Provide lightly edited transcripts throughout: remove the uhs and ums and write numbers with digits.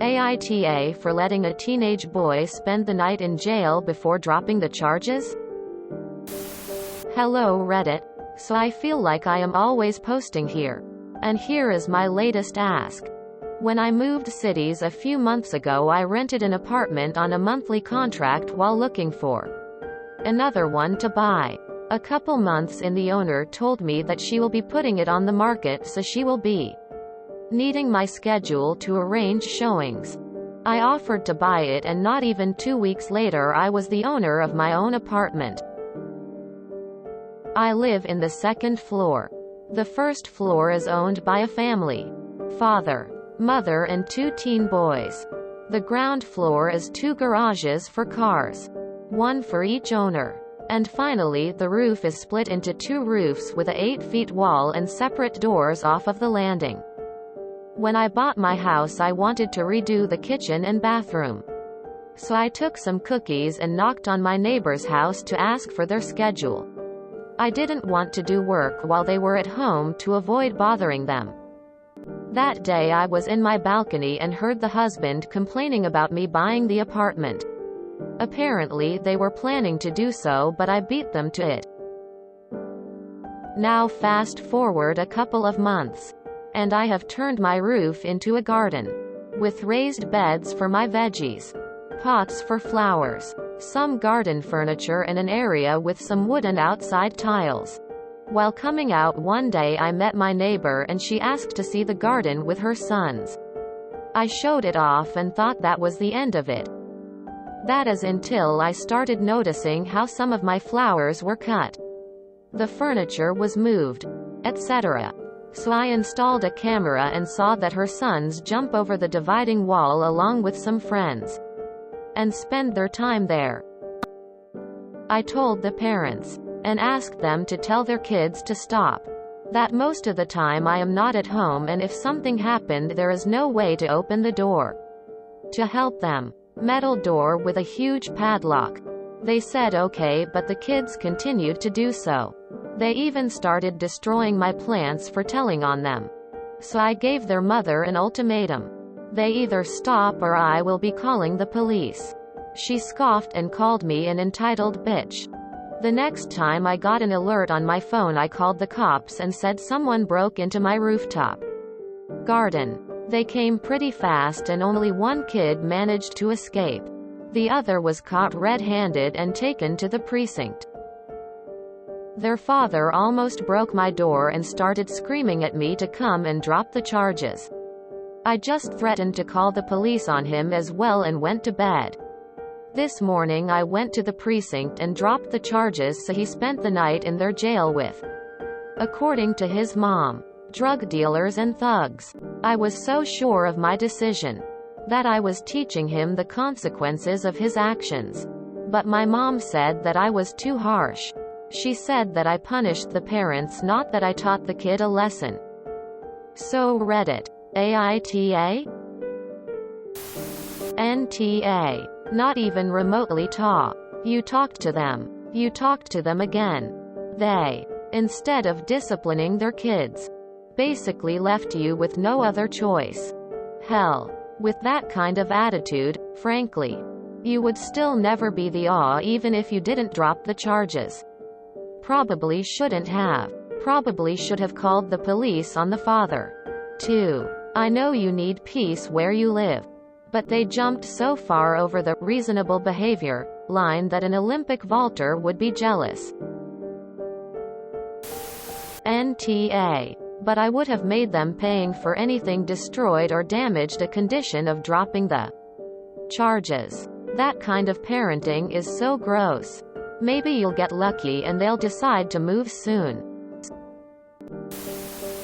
AITA for letting a teenage boy spend the night in jail before dropping the charges? Hello Reddit. So I feel like I am always posting here. And here is my latest ask. When I moved cities a few months ago, I rented an apartment on a monthly contract while looking for another one to buy. A couple months in, the owner told me that she will be putting it on the market, so she will be needing my schedule to arrange showings. I offered to buy it, and not even 2 weeks later I was the owner of my own apartment. I live in the second floor. The first floor is owned by a family. Father, mother and 2 teen boys. The ground floor is 2 garages for cars. 1 for each owner. And finally, the roof is split into 2 roofs with a 8-foot wall and separate doors off of the landing. When I bought my house, I wanted to redo the kitchen and bathroom. So I took some cookies and knocked on my neighbor's house to ask for their schedule. I didn't want to do work while they were at home to avoid bothering them. That day I was in my balcony and heard the husband complaining about me buying the apartment. Apparently they were planning to do so, but I beat them to it. Now fast forward a couple of months, and I have turned my roof into a garden, with raised beds for my veggies, pots for flowers, some garden furniture, and an area with some wooden outside tiles. While coming out one day, I met my neighbor and she asked to see the garden with her sons. I showed it off and thought that was the end of it. That is until I started noticing how some of my flowers were cut, the furniture was moved, etc. So I installed a camera and saw that her sons jump over the dividing wall along with some friends and spend their time there. I told the parents and asked them to tell their kids to stop. That most of the time I am not at home, and if something happened there is no way to open the door to help them. Metal door with a huge padlock. They said okay, but the kids continued to do so. They even started destroying my plants for telling on them. So I gave their mother an ultimatum. They either stop or I will be calling the police. She scoffed and called me an entitled bitch. The next time I got an alert on my phone, I called the cops and said someone broke into my rooftop garden. They came pretty fast and only 1 kid managed to escape. The other was caught red-handed and taken to the precinct. Their father almost broke my door and started screaming at me to come and drop the charges. I just threatened to call the police on him as well and went to bed. This morning I went to the precinct and dropped the charges, so he spent the night in their jail with, according to his mom, drug dealers and thugs. I was so sure of my decision that I was teaching him the consequences of his actions. But my mom said that I was too harsh. She said that I punished the parents, not that I taught the kid a lesson. So Reddit. AITA? NTA. Not even remotely ta. You talked to them. You talked to them again. They, instead of disciplining their kids, basically left you with no other choice. Hell, with that kind of attitude, frankly, you would still never be the AW even if you didn't drop the charges. Probably shouldn't have. Probably should have called the police on the father. 2. I know you need peace where you live. But they jumped so far over the reasonable behavior line that an Olympic vaulter would be jealous. NTA. But I would have made them paying for anything destroyed or damaged a condition of dropping the charges. That kind of parenting is so gross. Maybe you'll get lucky and they'll decide to move soon.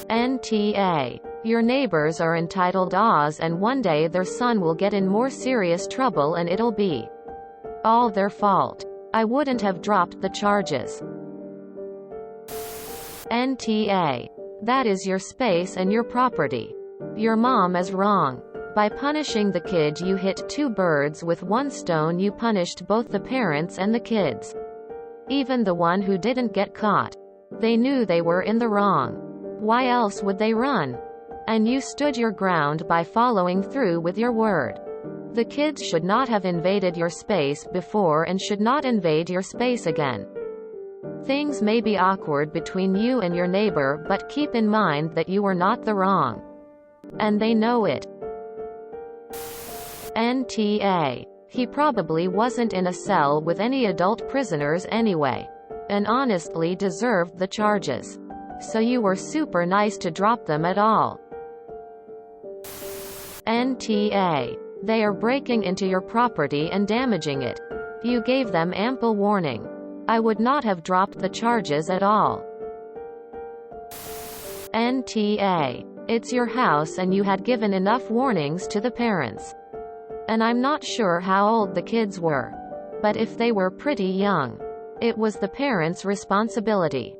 NTA. Your neighbors are entitled AWs, and one day their son will get in more serious trouble and it'll be all their fault. I wouldn't have dropped the charges. NTA. That is your space and your property. Your mom is wrong. By punishing the kid, you hit 2 birds with 1 stone. You punished both the parents and the kids. Even the one who didn't get caught. They knew they were in the wrong. Why else would they run? And you stood your ground by following through with your word. The kids should not have invaded your space before and should not invade your space again. Things may be awkward between you and your neighbor, but keep in mind that you were not the wrong. And they know it. NTA. He probably wasn't in a cell with any adult prisoners anyway. And honestly deserved the charges. So you were super nice to drop them at all. NTA. They are breaking into your property and damaging it. You gave them ample warning. I would not have dropped the charges at all. NTA. It's your house and you had given enough warnings to the parents. And I'm not sure how old the kids were. But if they were pretty young, it was the parents' responsibility.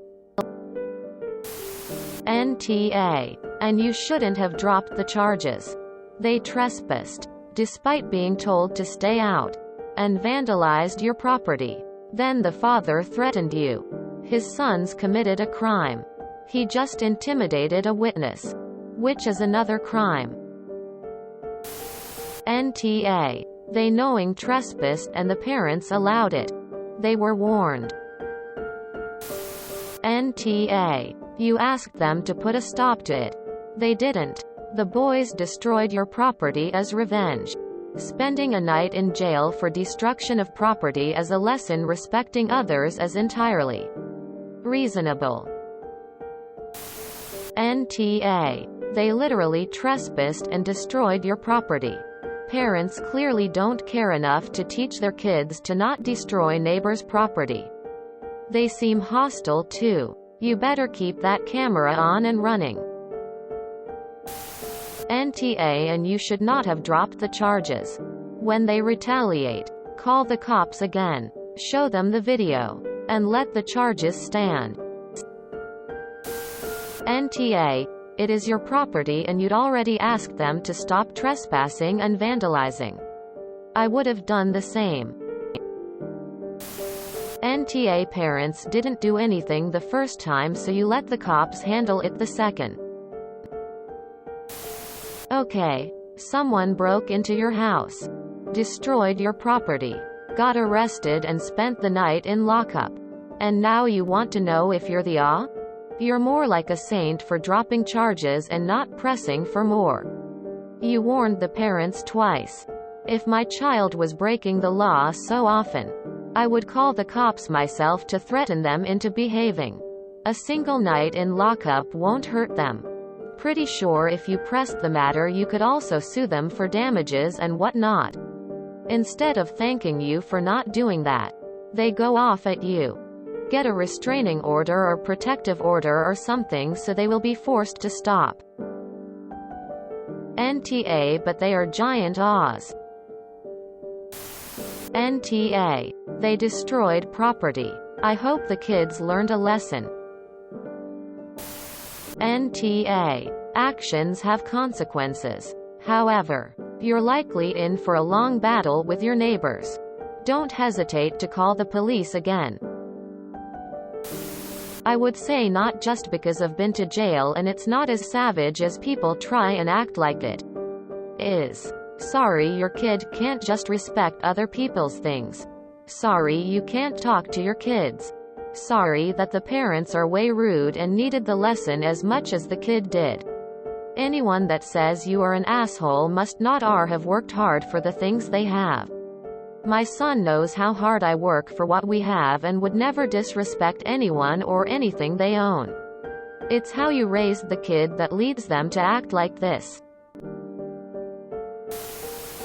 NTA. And you shouldn't have dropped the charges. They trespassed, despite being told to stay out, and vandalized your property. Then the father threatened you. His sons committed a crime. He just intimidated a witness, which is another crime. NTA. They knowing trespassed and the parents allowed it. They were warned. NTA. You asked them to put a stop to it. They didn't. The boys destroyed your property as revenge. Spending a night in jail for destruction of property as a lesson respecting others is entirely reasonable. NTA. They literally trespassed and destroyed your property. Parents clearly don't care enough to teach their kids to not destroy neighbors' property. They seem hostile too. You better keep that camera on and running. NTA. And you should not have dropped the charges. When they retaliate, call the cops again. Show them the video. And let the charges stand. NTA. It is your property and you'd already asked them to stop trespassing and vandalizing. I would have done the same. NTA. Parents didn't do anything the first time, so you let the cops handle it the second. Okay. Someone broke into your house, destroyed your property, got arrested and spent the night in lockup. And now you want to know if you're the A? You're more like a saint for dropping charges and not pressing for more. You warned the parents twice. If my child was breaking the law so often, I would call the cops myself to threaten them into behaving. A single night in lockup won't hurt them. Pretty sure if you pressed the matter you could also sue them for damages and whatnot. Instead of thanking you for not doing that, they go off at you. Get a restraining order or protective order or something so they will be forced to stop. NTA. But they are giant A's. NTA. They destroyed property. I hope the kids learned a lesson. NTA. Actions have consequences. However, you're likely in for a long battle with your neighbors. Don't hesitate to call the police again. I would say not just because I've been to jail and it's not as savage as people try and act like it is. Sorry your kid can't just respect other people's things. Sorry you can't talk to your kids. Sorry that the parents are way rude and needed the lesson as much as the kid did. Anyone that says you are an asshole must not have worked hard for the things they have. My son knows how hard I work for what we have and would never disrespect anyone or anything they own. It's how you raised the kid that leads them to act like this.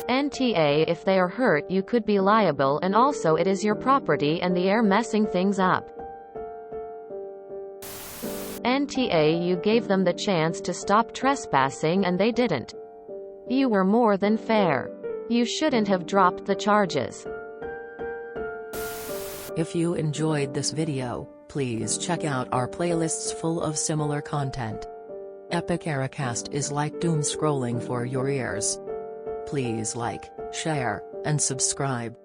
NTA. If they are hurt you could be liable, and also it is your property and the air messing things up. NTA. You gave them the chance to stop trespassing and they didn't. You were more than fair. You shouldn't have dropped the charges. If you enjoyed this video, please check out our playlists full of similar content. Epic AITA is like doom scrolling for your ears. Please like, share, and subscribe.